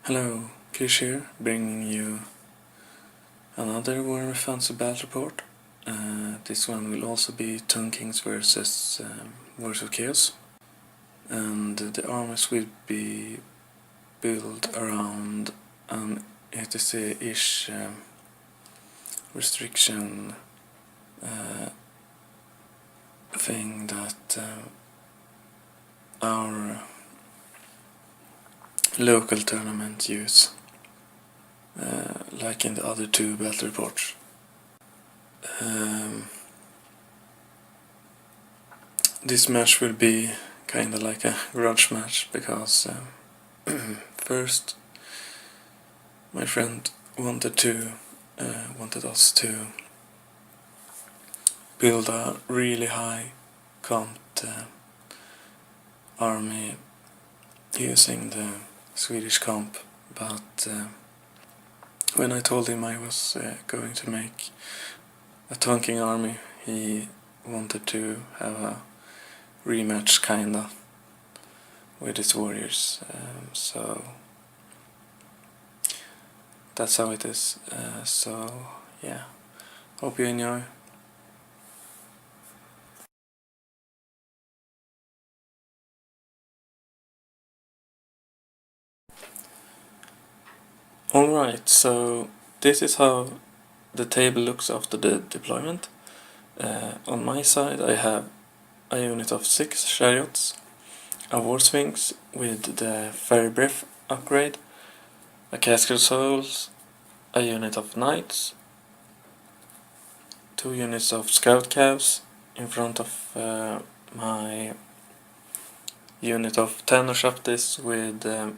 Hello, Kish here, bringing you another Warhammer Fantasy Battle Report. This one will also be Tomb Kings versus Warriors of Chaos, and the armies will be built around an ETC-ish restriction thing that our local tournament use. Like in the other two battle reports. This match will be kinda like a grudge match because first my friend wanted us to build a really high comped army using the Swedish comp, but when I told him I was going to make a tanking army, he wanted to have a rematch kinda with his warriors, so that's how it is. So yeah, hope you enjoy. Alright, so this is how the table looks after the deployment. On my side I have a unit of 6 chariots, a war sphinx with the fairy breath upgrade, a casket of souls, a unit of knights, 2 units of scout calves in front of my unit of 10 Shaptis with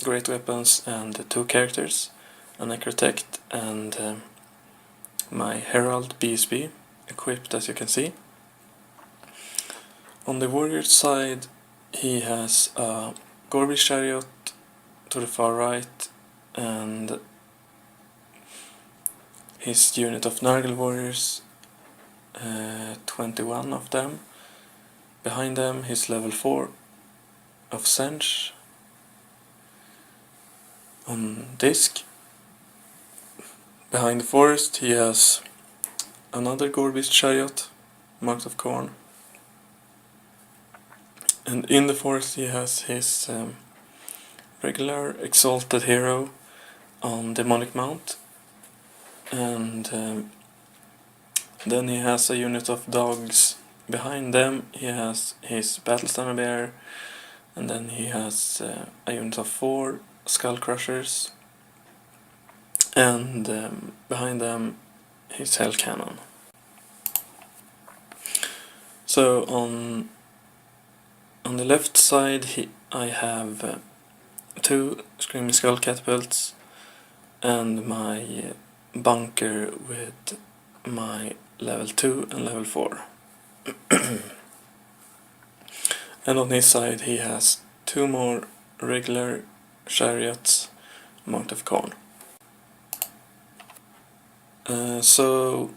great weapons and 2 characters, a necrotect and my herald BSB equipped, as you can see. On the warrior side he has a Gorby chariot to the far right and his unit of Nurgle warriors, 21 of them. Behind them his level 4 of Sench on disc. Behind the forest he has another Gorbis chariot marked of corn, and in the forest he has his regular exalted hero on demonic mount, and then he has a unit of dogs. Behind them he has his battle stamina bear, and then he has a unit of 4 skull crushers, and behind them his hell cannon. So on the left side I have 2 screaming skull catapults and my bunker with my level 2 and level 4. And on his side he has 2 more regular chariots marked of corn. So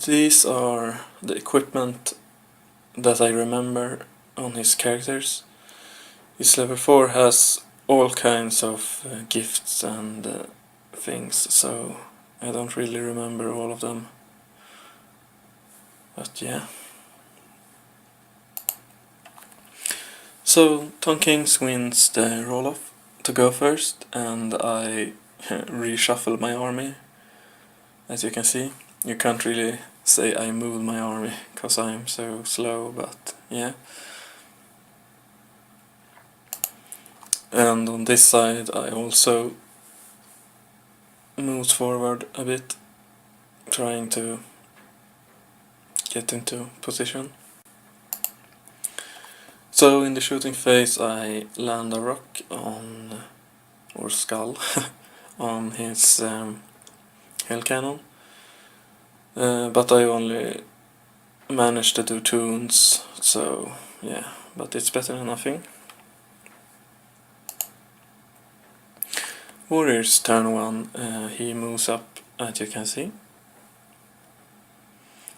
these are the equipment that I remember on his characters. His level 4 has all kinds of gifts and things, so I don't really remember all of them. But yeah. So Tomb Kings wins the roll-off to go first, and I reshuffle my army. As you can see, you can't really say I moved my army because I'm so slow, but yeah. And on this side I also moved forward a bit, trying to get into position. So in the shooting phase I land a rock on, or skull, on his hell cannon, but I only managed to do 2 wounds, so yeah, but it's better than nothing. Warriors turn 1, he moves up, as you can see.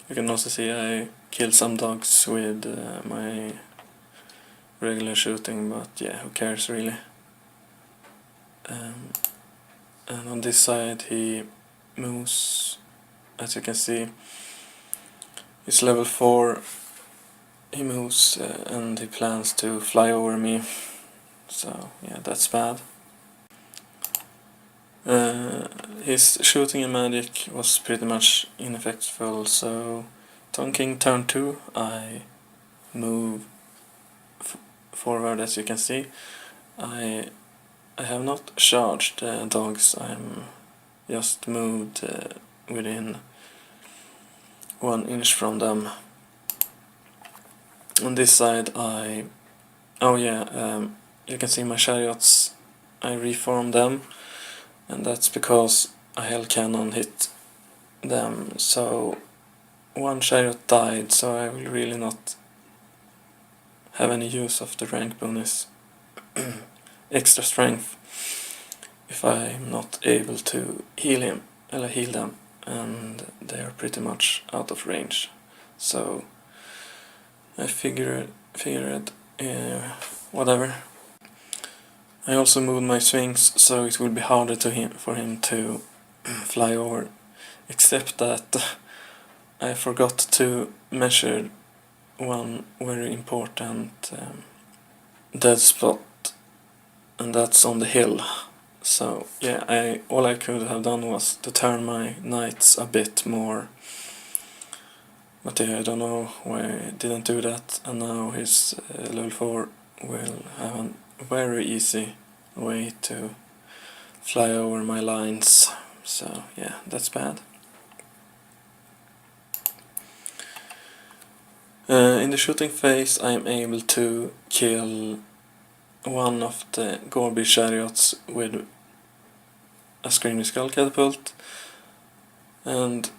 You can also see I killed some dogs with my regular shooting, but yeah, who cares really. and on this side he moves, as you can see, he's level 4, he moves and he plans to fly over me, so yeah, that's bad. His shooting and magic was pretty much ineffectual, so tonking turn 2 I move forward, as you can see. I have not charged dogs, I'm just moved within 1 inch from them. On this side you can see my chariots, I reformed them, and that's because a hell cannon hit them, so 1 chariot died, so I will really not have any use of the rank bonus extra strength if I'm not able to heal them, and they are pretty much out of range. So I figured whatever. I also moved my swings so it would be harder for him to fly over, except that I forgot to measure one very important dead spot, and that's on the hill. So yeah, all I could have done was to turn my knights a bit more, but yeah, I don't know why I didn't do that, and now his level 4 will have a very easy way to fly over my lines, so yeah, that's bad. In the shooting phase I am able to kill one of the Gorby chariots with a Screaming Skull catapult, and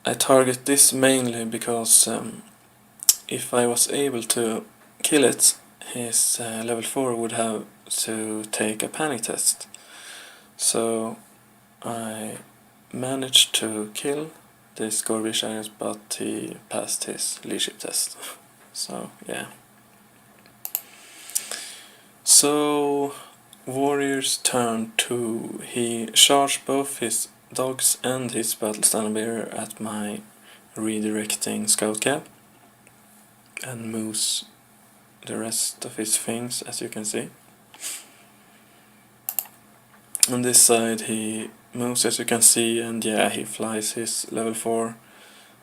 I target this mainly because if I was able to kill it, his level 4 would have to take a panic test. So I managed to kill this Gorby chariot, but he passed his leadership test. So yeah. So Warrior's turn 2. He charged both his dogs and his battle standard bearer at my redirecting scout cab and moves the rest of his things, as you can see. On this side he moves, as you can see, and yeah, he flies his level 4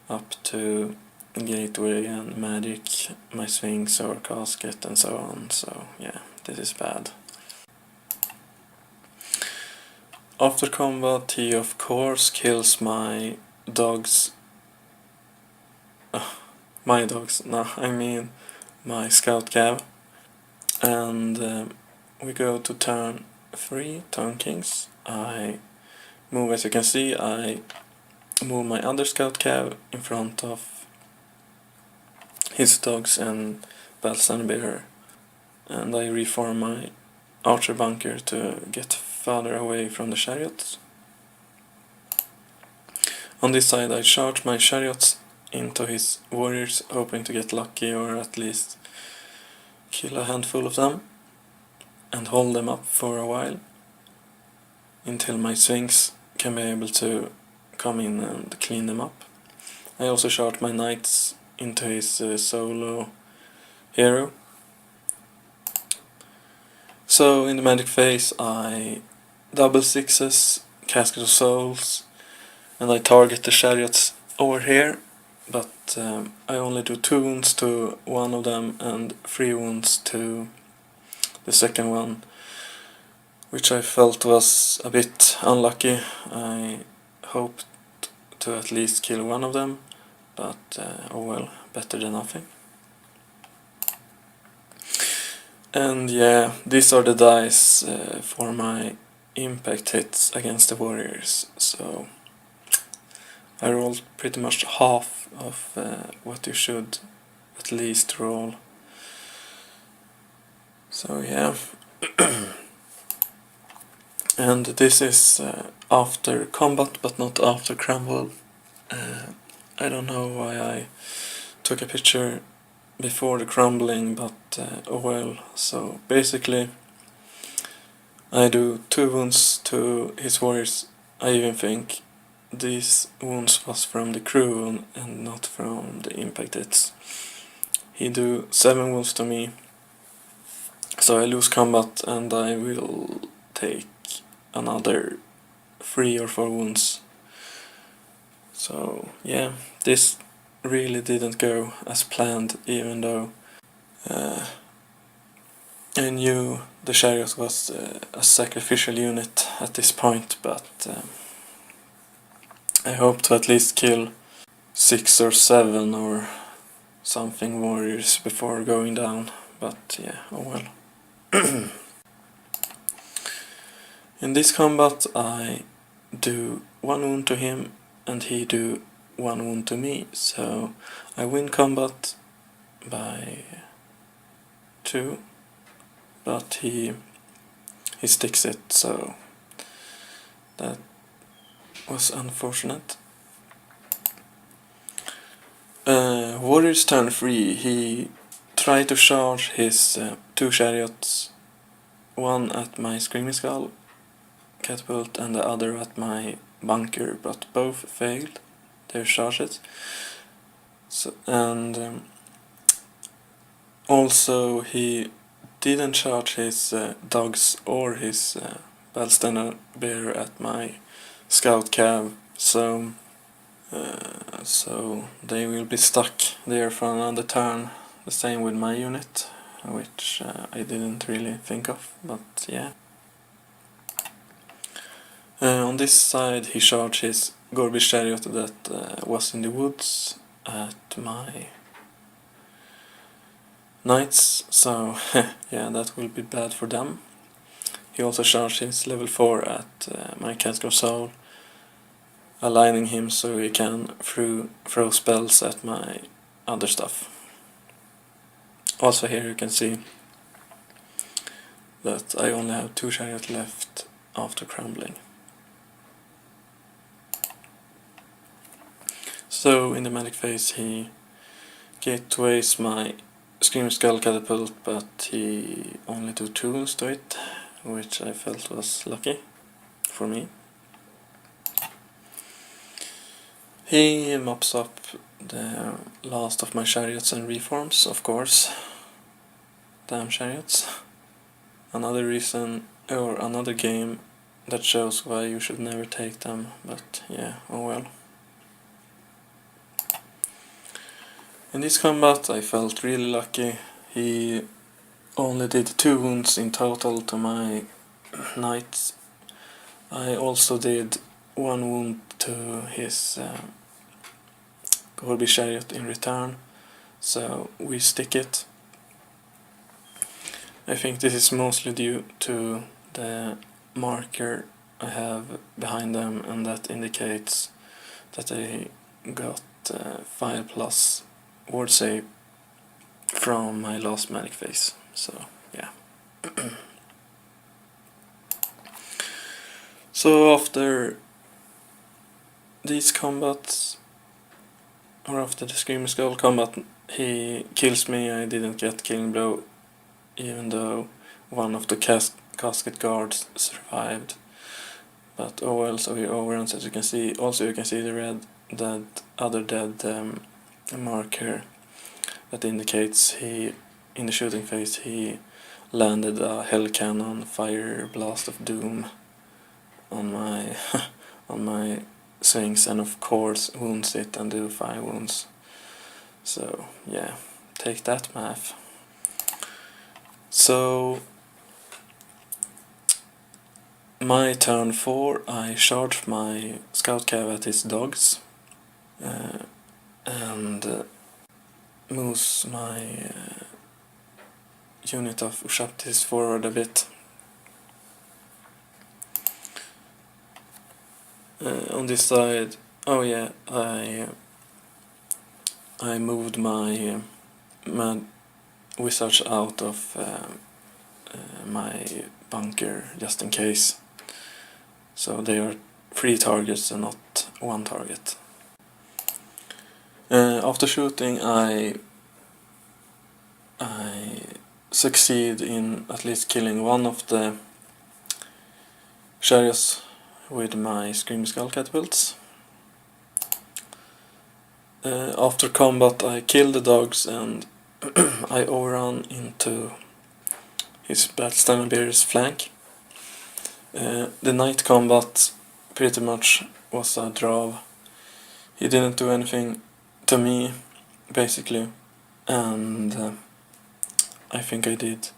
up to gateway and magic, my sphinx or casket and so on, so yeah, this is bad. After combat he of course kills my dogs, my scout cab, and we go to turn 3, turn kings. I move, as you can see, I move my other scout cab in front of his dogs and battle standard bearer, and I reform my archer bunker to get farther away from the chariots. On this side I charge my chariots into his warriors, hoping to get lucky or at least kill a handful of them and hold them up for a while until my sphinx can be able to come in and clean them up. I also charge my knights into his solo hero. So in the magic phase I double sixes, casket of souls, and I target the chariots over here, but I only do 2 wounds to one of them and 3 wounds to the second one, which I felt was a bit unlucky. I hoped to at least kill one of them, but oh well, better than nothing. And yeah, these are the dice for my impact hits against the warriors, so I rolled pretty much half of what you should at least roll. So yeah. And this is after combat but not after crumble. I don't know why I took a picture before the crumbling, but oh well. So basically I do 2 wounds to his warriors. I even think these wounds was from the crew and not from the impact hits. He do 7 wounds to me, so I lose combat and I will take another 3 or 4 wounds. So yeah, this really didn't go as planned, even though I knew the chariot was a sacrificial unit at this point, but I hope to at least kill 6 or 7 or something warriors before going down, but yeah, oh well. In this combat I do 1 wound to him and he do 1 wound to me, so I win combat by 2, but he sticks it, so that was unfortunate. Warrior's turn 3, he tried to charge his 2 chariots, one at my Screaming Skull catapult and the other at my bunker, but both failed their charges. So, and also he didn't charge his dogs or his Battlestander bear at my scout cav, so they will be stuck there for another turn. The same with my unit, which I didn't really think of, but yeah. On this side he charged his Gorby chariot that was in the woods at my knights, so yeah, that will be bad for them. He also charged his level 4 at my Catscar Soul, aligning him so he can throw spells at my other stuff. Also here you can see that I only have 2 chariots left after crumbling. So in the magic phase he gateways my Screaming Skull catapult, but he only do 2 wounds to it, which I felt was lucky for me. He mops up the last of my chariots and reforms, of course. Damn chariots. Another reason, or another game that shows why you should never take them, but yeah, oh well. In this combat I felt really lucky. He only did 2 wounds in total to my knights. I also did 1 wound to his Gorby chariot in return, so we stick it. I think this is mostly due to the marker I have behind them, and that indicates that I got 5+ ward save from my last magic phase, so yeah. So after these combats, or after the Screaming Skull combat, he kills me. I didn't get killing blow, even though one of the casket guards survived. But oh well, so he overruns, as you can see. Also you can see the red dead, other dead marker that indicates he, in the shooting phase, he landed a hell cannon fire blast of doom on my on my swings, and of course wounds it and do 5 wounds. So yeah, take that, math. So my turn 4, I charge my scout cav at his dogs and moves my unit of Ushaptis forward a bit. On this side, oh yeah, I moved my mad wizards out of my bunker just in case, so they are 3 targets and not 1 target. After shooting I succeed in at least killing one of the chariots with my Screaming Skull catapults. After combat I kill the dogs and I overrun into his Battlestamina Bear's flank. The night combat pretty much was a draw. He didn't do anything to me, basically, and I think I did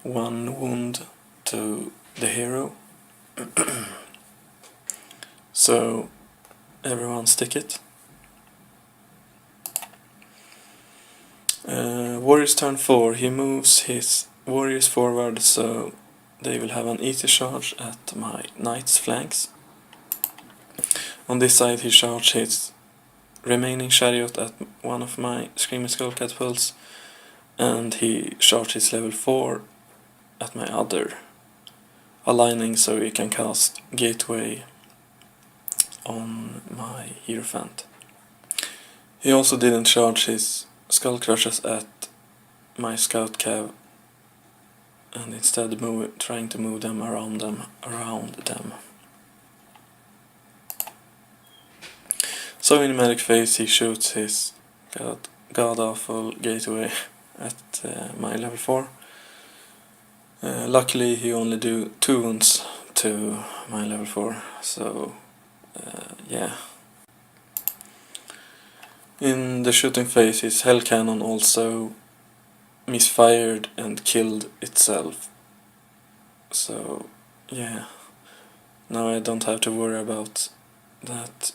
1 wound to the hero. So everyone stick it. Warriors turn 4, he moves his warriors forward so they will have an easy charge at my knight's flanks. On this side he charges his remaining chariot at one of my Screaming Skull catapults, and he charges level 4 at my other, aligning so he can cast Gateway on my Hierophant. He also didn't charge his Skull Crushers at my Scout Cav, and instead trying to move them around them. So in the medic phase he shoots his god-awful Gateway at my level 4. Luckily he only do 2 wounds to my level 4, so yeah. In the shooting phase his Hell Cannon also misfired and killed itself. So yeah, now I don't have to worry about that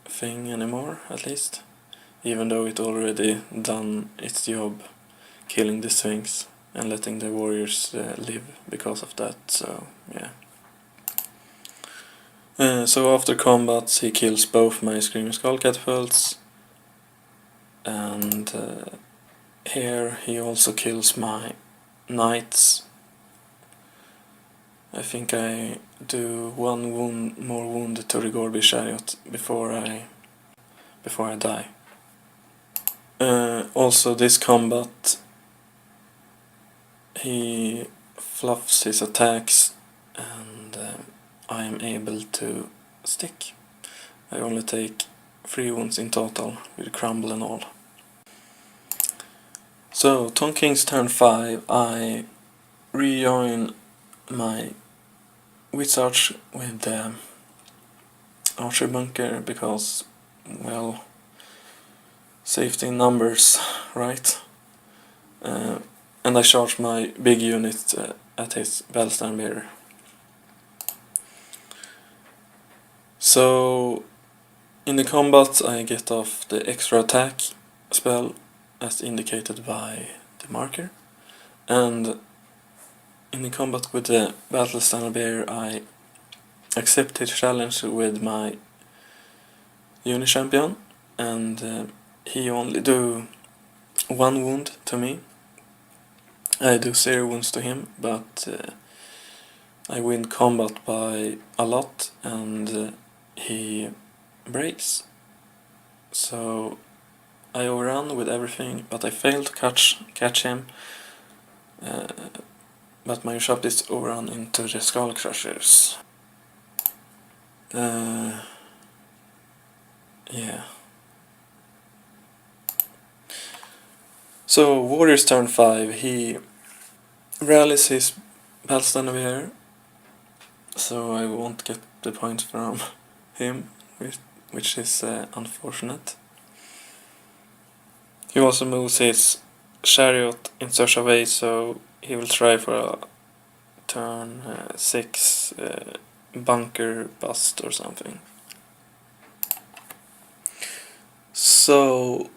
thing anymore, at least, even though it already done its job killing the Sphinx and letting the warriors live because of that, so yeah. So after combat he kills both my Screaming Skull catapults, and here he also kills my knights. I think I do 1 more wound to Rigorbi chariot before I die. Also this combat he fluffs his attacks and I am able to stick. I only take 3 wounds in total with crumble and all. So Tonking's turn 5, I rejoin my Wizards with the Archer Bunker because, well, safety in numbers, right? And I charge my big unit at his Battlestamina Bear. So in the combat I get off the extra attack spell as indicated by the marker, and in the combat with the Battlestamina Bear I accept his challenge with my Unichampion, and he only do 1 wound to me. I do 0 wounds to him, but I win combat by a lot, and he breaks. So I overrun with everything, but I fail to catch him. But my shot is overrun into the Skull Crushers. Yeah. So Warriors turn 5, he rallies his Battlestamina Bear, so I won't get the points from him, which is unfortunate. He also moves his chariot in such a way so he will try for a turn 6 bunker bust or something. So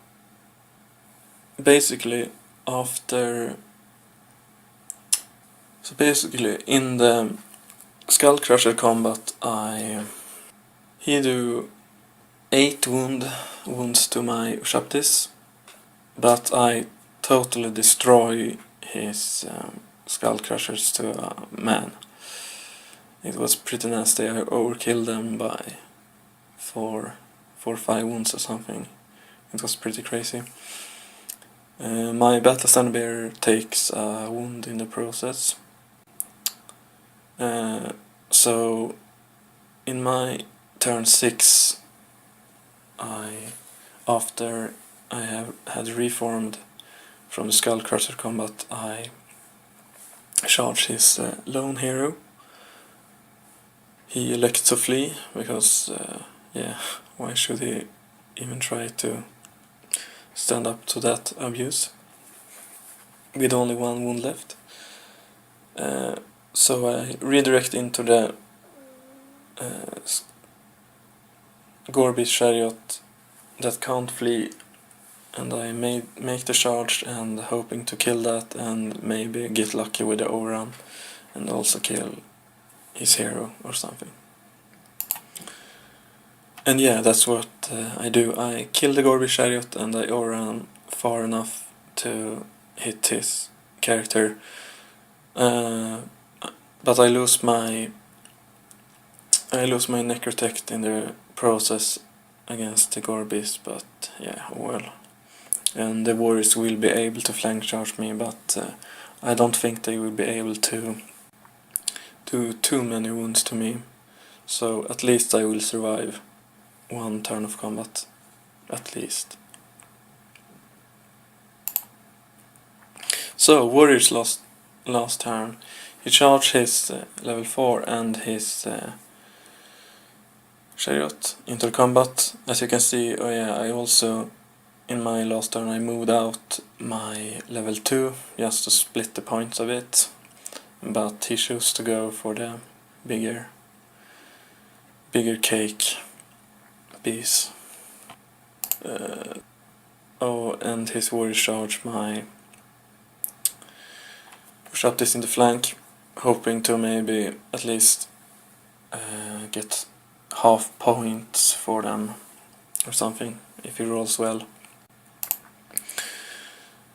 basically in the Skull Crusher combat he do 8 wounds to my Ushaptis, but I totally destroy his Skull Crushers to a man. It was pretty nasty. I overkilled them by 4 or 5 wounds or something. It was pretty crazy. My Battlestamina Bear takes a wound in the process. So So in my turn 6, after I had reformed from the Skullcrusher combat, I charge his lone hero. He elects to flee because, why should he even try to stand up to that abuse with only 1 wound left? So I redirect into the Gorbis chariot that can't flee, and I make the charge and hoping to kill that and maybe get lucky with the overrun and also kill his hero or something. And yeah, that's what I do. I kill the Gorbis chariot and I overrun far enough to hit his character, but I lose my Necrotect in the process against the Gorbis, but yeah, well. And the warriors will be able to flank charge me, but I don't think they will be able to do too many wounds to me. So at least I will survive 1 turn of combat, at least. So warriors last turn. He charged his level 4 and his chariot into combat. As you can see, I also, in my last turn, I moved out my level 2 just to split the points a bit, but he chose to go for the bigger cake piece. And his warrior charge my push up this in the flank, hoping to maybe at least get half points for them or something if he rolls well.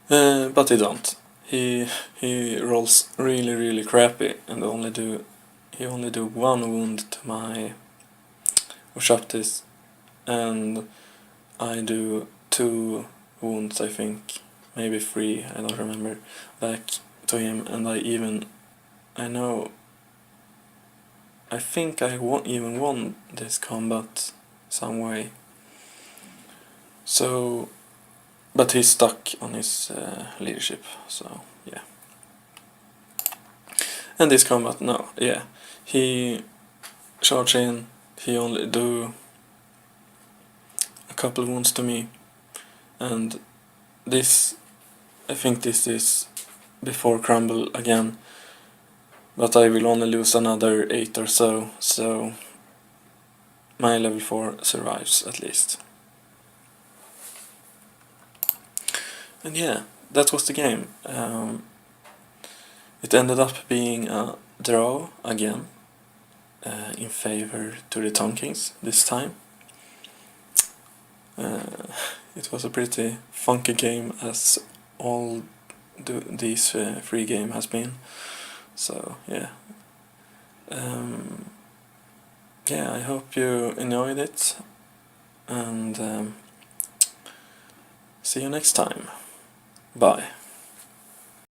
But he don't. He rolls really crappy and only do 1 wound to my Ushaptis, and I do 2 wounds, I think, maybe 3, I don't remember, back to him, and I think I even won this combat some way. So, but he's stuck on his leadership, so yeah. And this combat, no, yeah, he charge in, he only do a couple wounds to me, and this, I think this is before crumble again, but I will only lose another 8 or so my level 4 survives at least. And yeah, that was the game. It ended up being a draw again, in favor to the Tonkings this time. It was a pretty funky game, as all these 3 games has been. So yeah, I hope you enjoyed it, and see you next time. Bye.